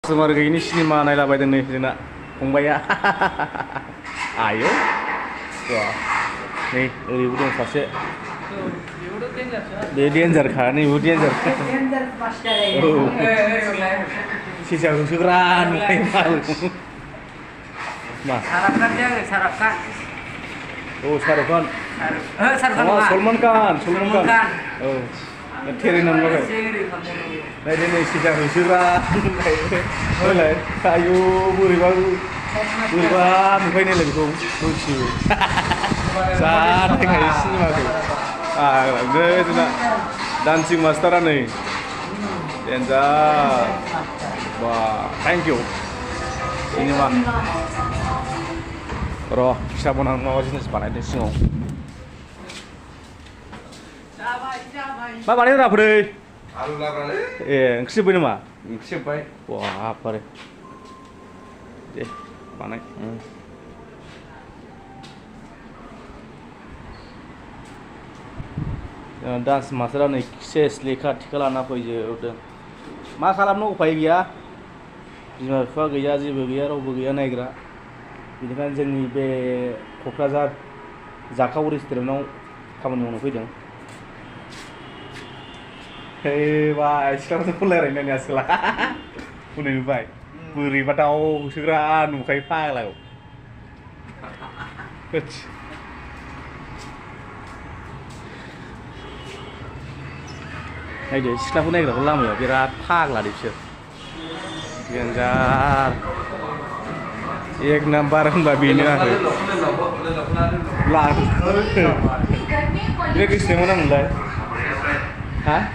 Customer gini sinema नायलाबायदों नै जोंना फंबाया आयौ wah nih ओरैबो दं सासे बे डेन्जार खा नैबो डेन्जार औ सेसाखौ सोग्रा नुखायो माल मा Sarafkan oh Shahrukh Khan oh Salman Khan oh Terry nama kan nah ini sejarah sejarah mulai kayu buriba mungkin ini lebih lucu saat kayak sini macam itu nak dancing master nih Denza wah thank you sini mah roh siapa nang mau sini sepanjang ini sih मा बानायनो राफोरै आलु लाब्रालै ए ओंख्रि जोब्बाय नामा ओंख्रि जोब्बाय बाब बारे दे बानाय डान्स मास्टारा नै सेस लेखा थिखा लाना फैजोबदों मा खालामनो उफाय गैया बिमा बिफा गैया जेबो गैया रावबो गैया नायग्रा बेनिखायनो जोंनि बे क'क्राझार जाखाव रेस्टुरेन्टाव खामानि मावनो फैदों Hei, wah, sekarang tuh mulai ini asal, punya baik, beri batau segera nukai file lah, Nah, jadi setelah punya kita pulang ya, biar file lah di sini, Genjar, ek nambar babi ini lah, lah, ini kisah mana mulai? Hah?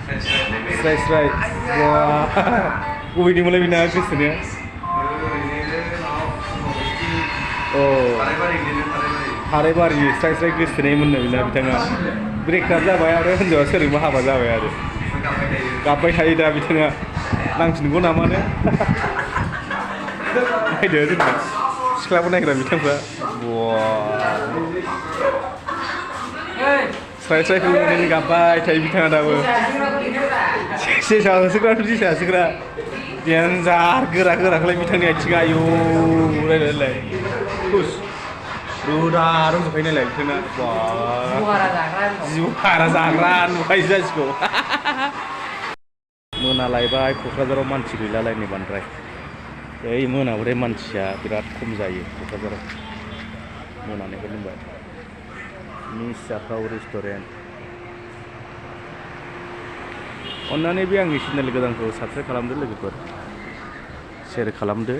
Strike. Wah. Gue ini mulai bina habis nih. Oh. Hari-hari strike Kristen ini mana bina bitanga. Break kerja bayar ada kan jauh sering mahal baca bayar. Kapai hari dah bitanga. Langsung gua namanya. Ada tu kan. Sekolah pun naik dah bitanga. Wah. Strike ini kapai cai bitanga dah. Sisa segera sisa segera. Dengar gerak-gerak lagi bitanga ciga yo. Lelai. Terus. Ruda harus pakai lagi kena. Wah. Juara zagran. Bukan jasko. Menalaibai K'Krazharaव मानसि गैलालायनो बांद्राय. ओइ मोनाबाथाय मानसिया बिराद खम जायो क'क्राझाराव. मोनानायखौ बुंबाय. Miss जाखाव restaurant अन्नानै बे आंनि चेनेल गोदानखौ साबस्क्राइब खालामदो लोगोफोर शेयार खालामदो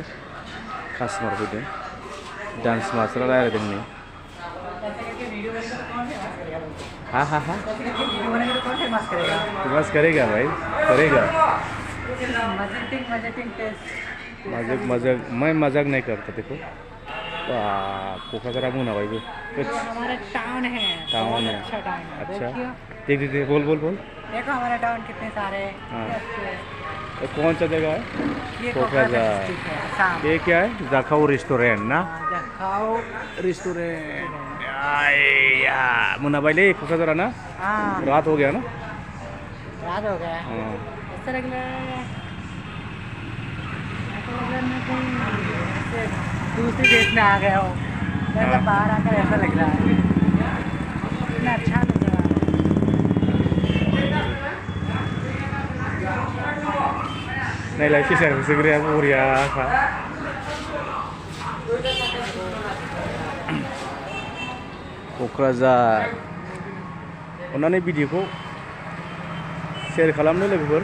कास्टमार फैदों डान्स मास्टारा रायलायदों नै हा फेमस करेगा भाई करेगा मजाक मैं मजाक नहीं करता देखो कोकराझार मोनाबायबो हमारा टाउन है अच्छा टाउन है अच्छा देख बोल देखो हमारा टाउन कितने सारे ये कौन सा जगह है कोकराझार ये क्या है जाखाव रेस्टोरेंट ना जाखाव रेस्टोरेंट या मोनाबायलै कोकराझार ना रात हो गया ना रात हो गया इस तरह के दूसरे देश में आ गए हो मतलब बाहर आकर ऐसा लग रहा है इतना अच्छा लग रहा है नहीं like share segera Korea Kak K'Krazhar अन्नानै भिडिअखौ शेयार खालामदो लोगोफोर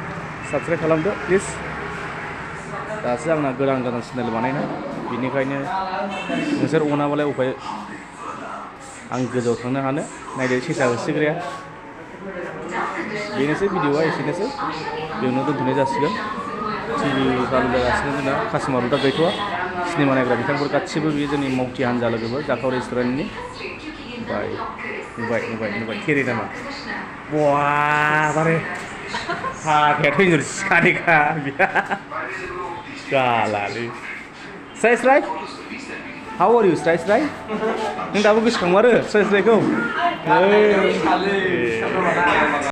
साबस्क्राइब खालामदो प्लिज दासो आंना गोदान चेनेल बानायनाय बेनिखायनो नोंसोर अनाबालाय उफाय आं गोजौआव थांनो हानो नायदो सेसा होसोग्राया बेनोसै भिडिअआ एसेनोसै बेयावनो दोनथ'नाय जासिगोन टिभि चालु जागासिनो जोंना कास्टमार दा गैथ'आ सिनेमा नायग्रा बिथांफोर गासिबो बेयो जोंनि मावथि हान्जा लोगोफोर जाखाव रेस्टुरेन्टनि नुबाय थेरे नामा बवा बारे हाथायाथ' हिन्जाव सिखानिखा गालालै Strike? How are you, Strike? Neng dapat gosoखांमारो Strike-खौ?